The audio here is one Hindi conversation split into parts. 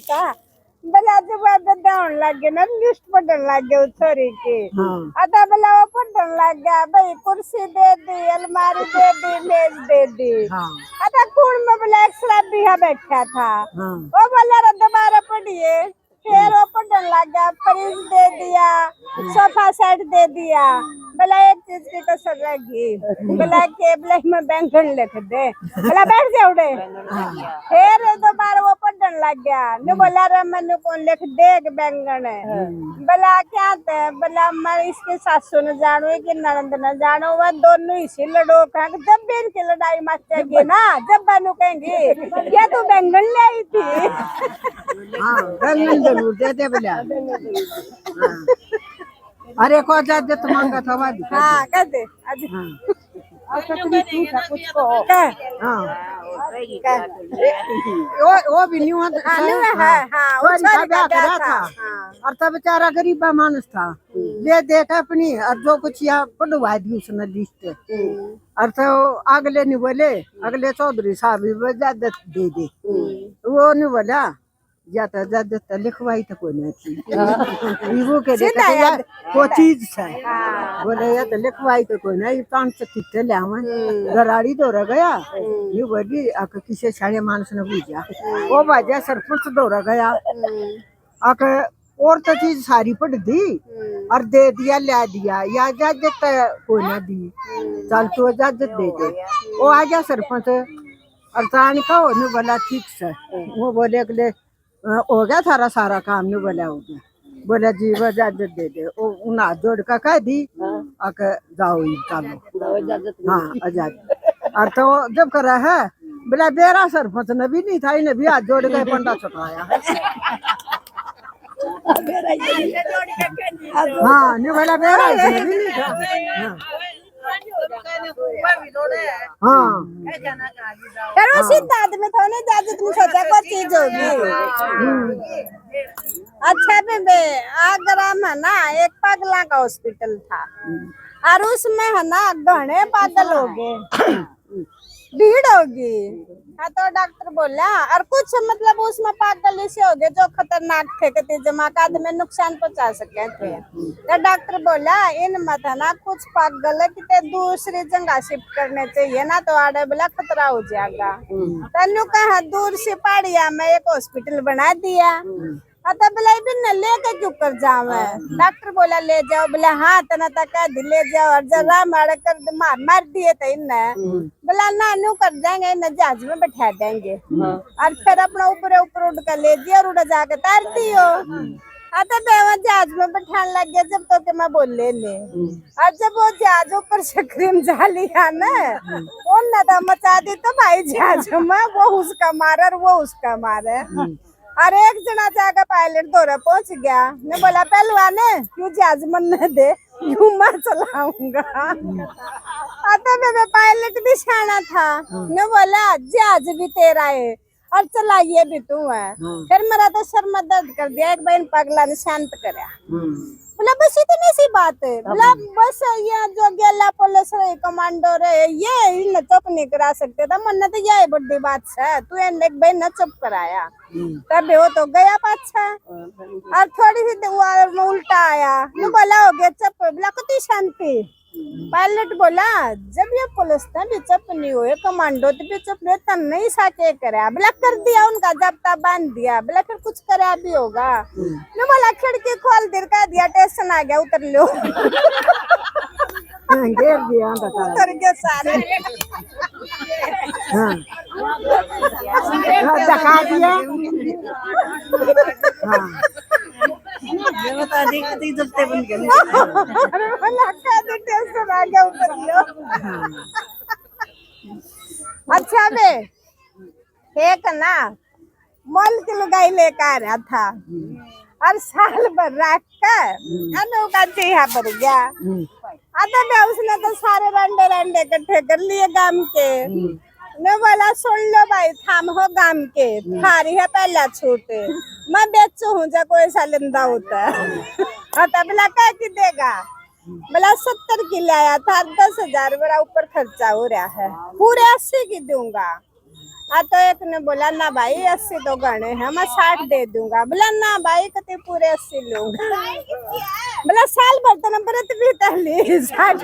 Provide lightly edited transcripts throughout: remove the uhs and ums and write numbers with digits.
था बला जब डाउन लग गया ना लिस्ट पढ़ने लग गया छोरी की अदा बला वो पढ़ने लग गया भाई कुर्सी दे दी अलमारी दे दी मेज दे दी अदा कौन में बला एक्स्ट्रा भी है बैठा था वो बोला रे दोबारा पढ़िए फिर वो पढ़ने लग गया फ्रिज दे दिया सोफा सेट दे दिया भला एक चीज की कसर रह गई भला के ब्लैक में बैंगन लिख दे भला बैठ जाओ रे फिर दोबारा वो पढ़ने लग गया ने बोला रे मैंने कौन लिख दे के बैंगन है भला क्या थे भला मैं इसके सासू ने जानो कि ननद ने जानो वह दोनों इसी लड़ो का जब भी इनकी लड़ाई मचेगी ना जब बनू कहेंगी ये तू बैंगन ले आई थी बैंगन जरूर दे दे भला अरे को इज्जत मांगा था वादी हाँ कहते आज और कितनी झूठा कुछ को हाँ वो भी न्यू है हाँ वो ब्याह करा था और तब बेचारा गरीबा मानुस था ले दे के अपनी और जो कुछ यहाँ पढ़वा दी उसने लिस्ट और तो अगले नहीं बोले अगले चौधरी साहब इजाजत दे दे वो नहीं बोला जाता जाता लिखवाई तो कोई नहीं थी वो के देखा वो चीज है बोले या तो लिखवाई तो कोई नहीं पांच चिट्ठे ले आवे गराड़ी दौरा गया ये बोली आके किसी सारे मानस ने पूछा वो बाजा सरपंच दौरा गया आके और तो चीज सारी पढ़ दी और दे दिया ले दिया या इजाजत कोई ना दी चल तो इजाजत दे दे वो आ गया सरपंच और तानी का वो बोला ठीक से वो बोले अगले हो गया थारा सारा काम नहीं बोला हो गया बोला जी वो इजाजत दे दे उन हाथ जोड़ का कह दी आके जाओ चलो हाँ इजाजत और तो जब करा है बोला बेरा सरपंच ने भी नहीं था इन्हें भी हाथ जोड़ के पंडा छुटाया हाँ नहीं बोला बेरा इसने भी नहीं था हाँ फिर वो सीधा आदमी था ना इजाजत नहीं सोचा कोई चीज होगी अच्छा बेबे आगरा में ना एक पागला का हॉस्पिटल था और उसमें है ना घने पागल हो गए भीड़ होगी हाँ तो डॉक्टर बोला और कुछ मतलब उसमें पागल ऐसे हो गए जो खतरनाक थे कि दिमाग आदमी नुकसान पहुंचा सके थे तो डॉक्टर बोला इन मत है ना कुछ पागल है कि दूसरी जगह शिफ्ट करने चाहिए ना तो आड़े बोला खतरा हो जाएगा तनु कहा दूर से पहाड़िया में एक हॉस्पिटल बना दिया तो बोला न लेके क्यों कर जावे डॉक्टर बोला ले जाओ बोला हाँ तना तक ले जाओ और जरा मार कर मार दिए थे इन्ने बोला ना नू कर जाएंगे इन्हें जहाज में बैठा देंगे और फिर अपना ऊपर ऊपर उड़ कर ले दिया और उड़ा जाके तार दियो आता बेवा जहाज में बैठाने लग गया जब तो के मैं बोले ले और जब वो जहाज ऊपर से क्रीम जा लिया ना उन तो मचा दी तो भाई जहाज में वो उसका मारा और वो उसका मारे और एक जना जाकर पायलट दौरा पहुंच गया ने बोला पहलवान क्यों जहाज मन दे यूं मैं चलाऊंगा आता बेबे पायलट भी शाना था ने बोला जहाज भी तेरा है और चलाइए भी तू है फिर मेरा तो सर में दर्द कर दिया एक बहन पगला ने शांत कराया बोला बस इतनी सी बात है बोला बस ये जो गेला पुलिस रहे कमांडो रहे ये इन चुप नहीं करा सकते था मन तो यही बड़ी बात है तू एक बहन ने चुप कराया तब वो तो गया पाछा और थोड़ी सी उल्टा आया ने बोला हो गया चुप बोला कति शांति पायलट बोला जब ये पुलिस ने भी चुप नहीं हुए कमांडो तो भी चुप नहीं तब नहीं साके करा बोला कर दिया उनका जब्ता बांध दिया बोला फिर कुछ करा भी होगा ने बोला खिड़की खोल दिया स्टेशन आ गया उतर लो घेर दिया उतर गए सारे दिखा दिया बता दी जब्ते बन गए स्टेशन आ गया उतर लो अच्छा बे एक ना मॉल की लुगाई लेकर आ रहा था और साल भर रख कर अनोखा चेहरा पर गया आता बे उसने तो सारे रंडे रंडे इकट्ठे कर लिए गांव के ने बोला सुन लो भाई थाम हो गांव के थारी है पहला छूट मैं बेचू हूँ जो कोई सा लिंदा होता है आता बोला क्या की देगा बोला 70 की लाया था 10,000 मेरा ऊपर खर्चा हो रहा है पूरे 80 की दूंगा तो एक ने बोला ना भाई 80 तो गणे हैं, मैं 60 दे दूंगा। बोला ना भाई कते पूरे 80 लूंगा। बोला साल भर तो व्रत भी तली 60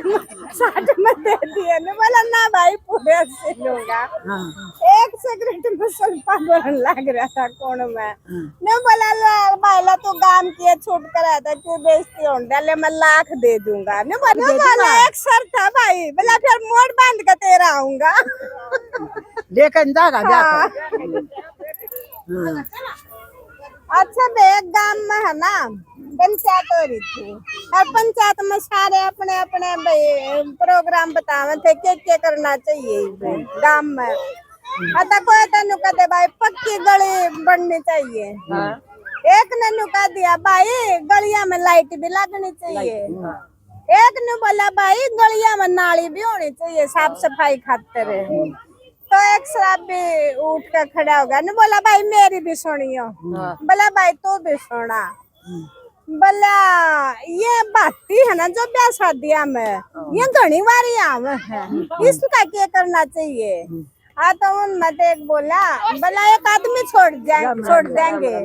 में दे दिए ने। बोला ना भाई पूरे 80 लूंगा। एक सिगरेट में सुल्फा बोलने लग रहा था कौन में ने। बोला भाईला तू काम किए छूट कराया था, क्यों बेइज्जती हो डाले, मैं लाख दे दूंगा ने। बोला एक शर्त था भाई। बोला फिर मोड़ बांध के तेरा आऊंगा। लेकिन जागा जाकर अच्छा बे एक गांव में है ना पंचायत हो रही थी, और पंचायत में सारे अपने अपने प्रोग्राम बतावे थे क्या करना चाहिए गांव में। अतः कोई तेन कहते भाई पक्की गली बननी चाहिए। एक ने नुका दिया भाई गलिया में लाइट भी लगनी चाहिए। एक ने बोला भाई गलिया में नाली भी होनी चाहिए साफ सफाई खातिर। तो एक शराबी उठ कर खड़ा होगा ने। बोला भाई मेरी भी सुनियो। बोला भाई तू भी सुना। बोला ये बाती है ना जो ब्याह शादियां में ये घनी बारी आवे है, इसका क्या करना चाहिए। तो उनमें एक बोला एक आदमी छोड़ देंगे।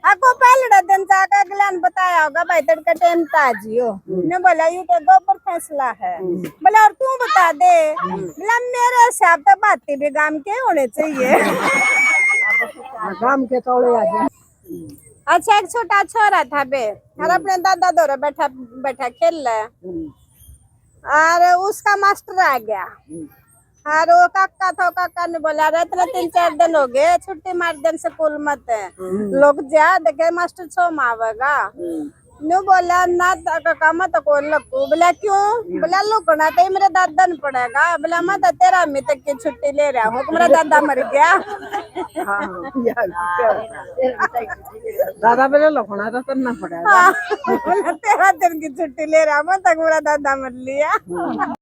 आपको पहले दिन जाकर अगला ने बताया होगा भाई तड़का टाइम ताजियो ने। बोला यू तो गोबर फैसला है। बोला और तू बता दे। बोला मेरे हिसाब तो बातें भी गांव के होने चाहिए। गांव के तौले आ जाए। अच्छा एक छोटा छोरा था बे, और अपने दादा दौरा बैठा बैठा खेल रहा, और उसका मास्टर आ गया। और वो काका था, काका ने बोला रे तेरे 3-4 दिन हो गए छुट्टी मार दिन स्कूल मत लोग जा देखे मास्टर 6 आवेगा। नु बोला ना काका मत को लगू। बोला क्यों। बोला लुकना तो मेरे दादा ने पड़ेगा। बोला मैं तो 13 महीने तक की छुट्टी ले रहा हूँ, मेरा दादा मर गया। दादा बोले लखना तो करना पड़ेगा। 13 दिन की छुट्टी ले रहा हूँ तक मेरा दादा मर लिया।